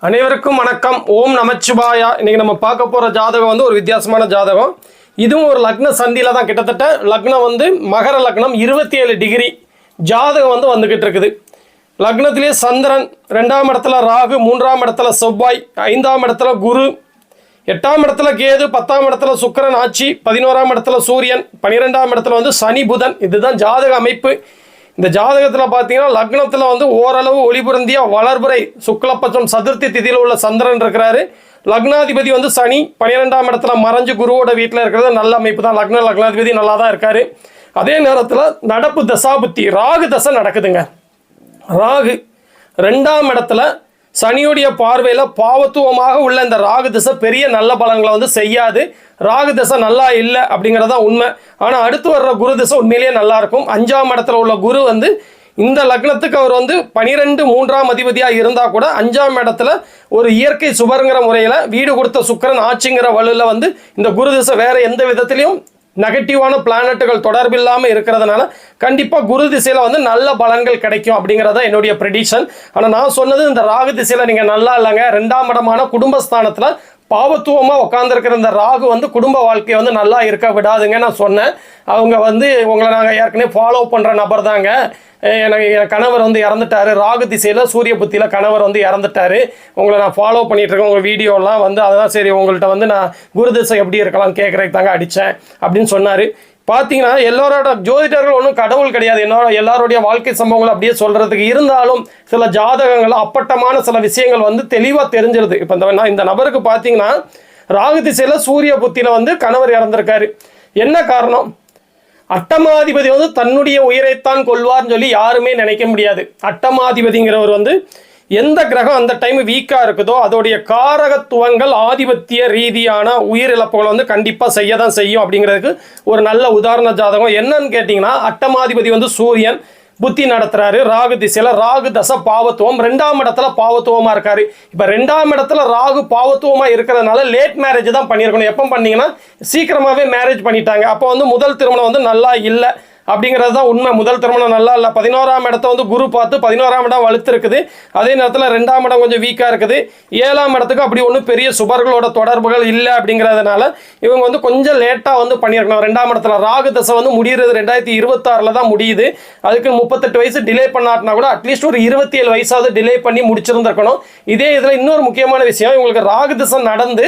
அனைவருக்கும் வணக்கம். ஓம் நமச்சிவாயா. இன்னைக்கு நம்ம பார்க்க போகிற ஜாதகம் வந்து ஒரு வித்தியாசமான ஜாதகம். இதுவும் ஒரு லக்ன சந்தியில் தான். கிட்டத்தட்ட லக்னம் வந்து மகர லக்னம் 27 டிகிரி ஜாதகம் வந்து வந்துக்கிட்டு இருக்குது. லக்னத்திலே சந்திரன், 2ஆம் இடத்துல ராகு, 3ஆம் இடத்துல செவ்வாய், 5ஆம் இடத்துல குரு, 8ஆம் இடத்துல கேது, 10ஆம் இடத்துல சுக்கிரன் ஆட்சி, 11ஆம் இடத்துல சூரியன், 12ஆம் இடத்துல வந்து சனி புதன். இதுதான் ஜாதக அமைப்பு. இந்த ஜாதகத்தில் பார்த்தீங்கன்னா லக்னத்தில் வந்து ஓரளவு ஒளிபுரந்திய வளர்புரை சுக்லபட்சம் சதுர்த்தி திதியில் உள்ள சந்திரன் இருக்கிறாரு. லக்னாதிபதி வந்து சனி 12ஆம் இடத்துல மறைஞ்சு குருவோட வீட்டில் இருக்கிறது நல்ல அமைப்பு தான். லக்னாதிபதி நல்லா தான் இருக்காரு. அதே நேரத்தில் நடப்பு தசாபுத்தி ராகு தசை நடக்குதுங்க. ராகு 2ஆம் இடத்துல சனியுடைய பார்வையில் பாவத்துவமாக உள்ள இந்த ராகு தசை பெரிய நல்ல பலன்களை வந்து செய்யாது. ராகு தசை நல்லா இல்லை அப்படிங்கிறதா உண்மை. ஆனால் அடுத்து வர்ற குரு தசை உண்மையிலேயே நல்லா இருக்கும். 5ஆம் இடத்துல உள்ள குரு வந்து இந்த லக்னத்துக்கு அவர் வந்து 12 3ஆம் அதிபதியாக இருந்தால் கூட 5ஆம் இடத்துல ஒரு இயற்கை சுபருங்கிற முறையில் வீடு கொடுத்த சுக்கிரன் ஆட்சிங்கிற வலுவில் வந்து இந்த குரு தசை வேற எந்த விதத்திலையும் நெகட்டிவான பிளானட்டுகள் தொடர்பில்லாமல் இருக்கிறதுனால கண்டிப்பாக குரு திசையில் வந்து நல்ல பலன்கள் கிடைக்கும் அப்படிங்கிறத என்னுடைய ப்ரெடிக்ஷன். ஆனால் நான் சொன்னது இந்த ராகு திசையில் நீங்கள் நல்லா இல்லைங்க, 2ஆம் இடமான குடும்பஸ்தானத்தில் பாவத்துவமாக உட்காந்துருக்கிற இந்த ராகு வந்து குடும்ப வாழ்க்கையை வந்து நல்லா இருக்க விடாதுங்க நான் சொன்னேன். அவங்க வந்து உங்களை நாங்கள் ஏற்கனவே ஃபாலோ பண்ணுற நபர் தாங்க, எனக்கு என் கணவர் வந்து இறந்துட்டாரு, ராகு திசையில் சூரிய புத்தியில் கணவர் வந்து இறந்துட்டாரு, உங்களை நான் ஃபாலோ பண்ணிகிட்ருக்கேன், உங்கள் வீடியோலாம் வந்து அதுதான் சரி உங்கள்கிட்ட வந்து நான் குரு திசை எப்படி இருக்கலாம்னு கேட்குறதுக்கு தாங்க அடித்தேன் அப்படின்னு சொன்னார். பார்த்தீங்கன்னா எல்லாரோட ஜோதிடர்கள் ஒன்றும் கடவுள் கிடையாது. எல்லாருடைய வாழ்க்கை சம்பவங்கள் அப்படியே சொல்கிறதுக்கு இருந்தாலும் சில ஜாதகங்கள் அப்பட்டமான சில விஷயங்கள் வந்து தெளிவாக தெரிஞ்சிருது. இப்போ இந்த நபருக்கு பார்த்தீங்கன்னா ராகு திசையில் சூரிய புத்தியில் வந்து கணவர் இறந்துருக்காரு. என்ன காரணம்? அட்டமாதிபதி வந்து தன்னுடைய உயிரைத்தான் கொள்வார்னு சொல்லி யாருமே நினைக்க முடியாது. அட்டமாதிபதிங்கிறவர் வந்து எந்த கிரகம் அந்த டைம் வீக்காக இருக்குதோ அதோடைய காரகத்துவங்கள் ஆதிபத்திய ரீதியான உயிரிழப்புகளை வந்து கண்டிப்பாக செய்ய தான் செய்யும் அப்படிங்கிறதுக்கு ஒரு நல்ல உதாரண ஜாதகம். என்னன்னு கேட்டிங்கன்னா அட்டமாதிபதி வந்து சூரியன் புத்தி நடத்துறாரு ராகு திசையில். ராகு தசை பாவத்துவம், 2ஆம் இடத்துல பாவத்துவமாக இருக்காரு. இப்போ 2ஆம் இடத்துல ராகு பாவத்துவமாக இருக்கிறதுனால லேட் மேரேஜ் தான் பண்ணியிருக்கணும். எப்போ பண்ணீங்கன்னா சீக்கிரமாகவே மேரேஜ் பண்ணிட்டாங்க. அப்போ வந்து முதல் திருமணம் வந்து நல்லா இல்லை அப்படிங்கிறது தான் உண்மை. முதல் திருமணம் நல்லா இல்லை. 11ஆம் இடத்த வந்து குரு பார்த்து 11ஆம் இடம் வலுத்து இருக்குது. அதே நேரத்தில் 2ஆம் இடம் கொஞ்சம் வீக்காக இருக்குது. 7ஆம் இடத்துக்கு அப்படி ஒன்றும் பெரிய சுபர்களோட தொடர்புகள் இல்லை அப்படிங்கிறதுனால இவங்க வந்து கொஞ்சம் லேட்டாக வந்து பண்ணியிருக்கணும். 2ஆம் இடத்துல ராகு தசை வந்து முடிகிறது 2026 தான் முடியுது. அதுக்கு 38 வயசு டிலே பண்ணாட்டினா கூட அட்லீஸ்ட் ஒரு 27 வயசாவது டிலே பண்ணி முடிச்சிருந்துருக்கணும். இதே இதில் இன்னொரு முக்கியமான விஷயம், இவங்களுக்கு ராகு தசை நடந்து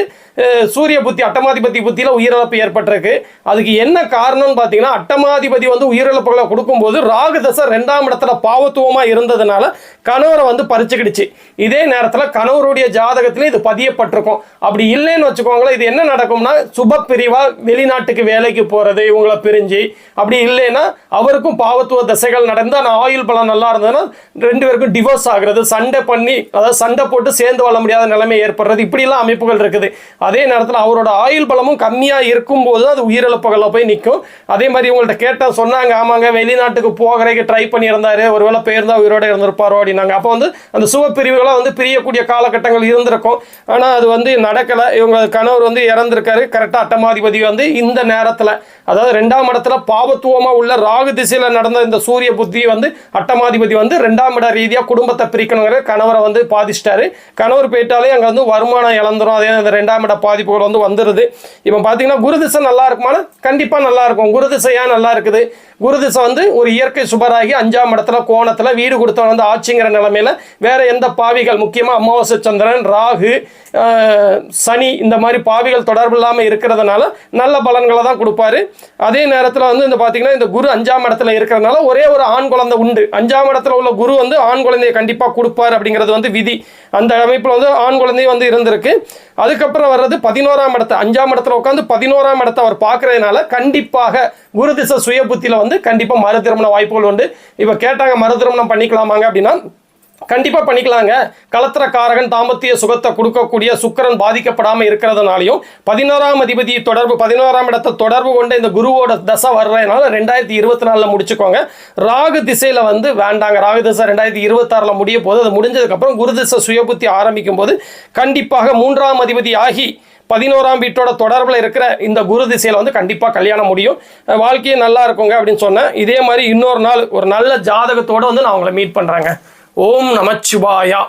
சூரிய புத்தி அட்டமாதிபதி புத்தியில் உயிரிழப்பு ஏற்பட்டிருக்கு. அதுக்கு என்ன காரணம்னு பார்த்தீங்கன்னா அட்டமாதிபதி வந்து உயிரிழப்புகளை கொடுக்கும்போது ராகு தசை 2ஆம் இடத்துல பாவத்துவமாக இருந்ததுனால கணவரை வந்து பறிச்சுக்கிடுச்சு. இதே நேரத்தில் கணவருடைய ஜாதகத்தில் இது பதியப்பட்டிருக்கும். அப்படி இல்லைன்னு வச்சுக்கோங்களேன், இது என்ன நடக்கும்னா சுப பிரிவாக வெளிநாட்டுக்கு வேலைக்கு போகிறது, இவங்களை பிரிஞ்சு. அப்படி இல்லைன்னா அவருக்கும் பாவத்துவ தசைகள் நடந்து ஆனால் ஆயுள் பலம் நல்லா இருந்ததுன்னா 2 பேருக்கும் டிவோர்ஸ் ஆகுறது, சண்டை பண்ணி அதாவது சண்டை போட்டு சேர்ந்து வாழ முடியாத நிலைமை ஏற்படுறது, இப்படிலாம் அமைப்புகள் இருக்குது. அதே நேரத்தில் அவரோட ஆயுள் பலமும் கம்மியாக இருக்கும்போது அது உயிரிழப்புகளில் போய் நிற்கும். அதே மாதிரி இவங்கள்ட்ட கேட்டால் சொன்னாங்க, ஆமாங்க வெளிநாட்டுக்கு போகிறதுக்கு ட்ரை பண்ணியிருந்தாரு, ஒருவேளை போயிருந்தால் உயிரோட இருந்திருப்பாரோ அப்படின்னாங்க. அப்போ வந்து அந்த சுப பிரிவுகளாக வந்து பிரியக்கூடிய காலகட்டங்கள் இருந்திருக்கும். ஆனால் அது வந்து நடக்கலை. இவங்க கணவர் வந்து இறந்திருக்காரு. கரெக்டாக அட்டமாதிபதி வந்து இந்த நேரத்தில் அதாவது 2ஆம் இடத்துல பாவத்துவமாக உள்ள ராகு திசையில் நடந்த இந்த சூரிய புத்தி வந்து அட்டமாதிபதி வந்து 2ஆம் இட ரீதியாக குடும்பத்தை பிரிக்கணுங்கிற கணவரை வந்து பாதிச்சிட்டாரு. கணவர் போயிட்டாலே அங்கே வந்து வருமானம் இழந்துரும். அதே அந்த 2ஆம் இட பாதிப்புகள் வந்து வந்துடுது. இப்போ பார்த்தீங்கன்னா குரு திசை நல்லா இருக்குமானா கண்டிப்பாக நல்லா இருக்கும். குரு திசையா நல்லா இருக்குது. குரு திசை வந்து ஒரு இயற்கை சுபராகி 5ஆம் இடத்துல கோணத்தில் வீடு கொடுத்தவன் வந்து ஆட்சிங்கிற நிலைமையில் வேற எந்த பாவிகள் முக்கியமாக அமாவாசை சந்திரன், ராகு, சனி இந்த மாதிரி பாவிகள் தொடர்பு இல்லாமல் இருக்கிறதுனால நல்ல பலன்களை தான் கொடுப்பாரு. அதே நேரத்தில் வந்து இந்த பார்த்தீங்கன்னா இந்த குரு 5ஆம் இடத்துல இருக்கிறதுனால ஒரே ஒரு ஆண் குழந்தை உண்டு. 5ஆம் இடத்துல உள்ள குரு வந்து ஆண் குழந்தையை கண்டிப்பாக கொடுப்பார் அப்படிங்கிறது வந்து விதி. அந்த அமைப்பில் வந்து ஆண் குழந்தையும் வந்து இருந்திருக்கு. அதுக்கப்புறம் வர்றது 11ஆம் இடத்தை 5ஆம் இடத்துல உட்காந்து 11ஆம் இடத்தை அவர் பார்க்கறதுனால கண்டிப்பாக குரு திசை சுய புத்தியில் வந்து கண்டிப்பாக மறு திருமண வாய்ப்புகள் உண்டு. இப்போ கேட்டாங்க மறு திருமணம் பண்ணிக்கலாமாங்க அப்படின்னா கண்டிப்பாக பண்ணிக்கலாங்க. கலத்திர காரகன் தாம்பத்திய சுகத்தை கொடுக்கக்கூடிய சுக்கிரன் பாதிக்கப்படாமல் இருக்கிறதுனாலையும் 11ஆம் அதிபதி தொடர்பு 11ஆம் இடத்தை தொடர்பு கொண்ட இந்த குருவோட தசை வர்றதுனால 2024 முடிச்சுக்கோங்க. ராகு திசையில் வந்து வேண்டாங்க. ராகு திசை 2026 முடிய போது அது முடிஞ்சதுக்கப்புறம் குரு திசை சுயபுத்தி ஆரம்பிக்கும் போது கண்டிப்பாக 3ஆம் அதிபதி ஆகி 11ஆம் வீட்டோட தொடர்பில் இருக்கிற இந்த குரு திசையில் வந்து கண்டிப்பாக கல்யாணம் முடியும், வாழ்க்கையே நல்லா இருக்குங்க அப்படின்னு சொன்னேன். இதே மாதிரி இன்னொரு நாள் ஒரு நல்ல ஜாதகத்தோடு வந்து நான் உங்களை மீட் பண்ணுறேங்க. ஓம் நமச்சிவாயா.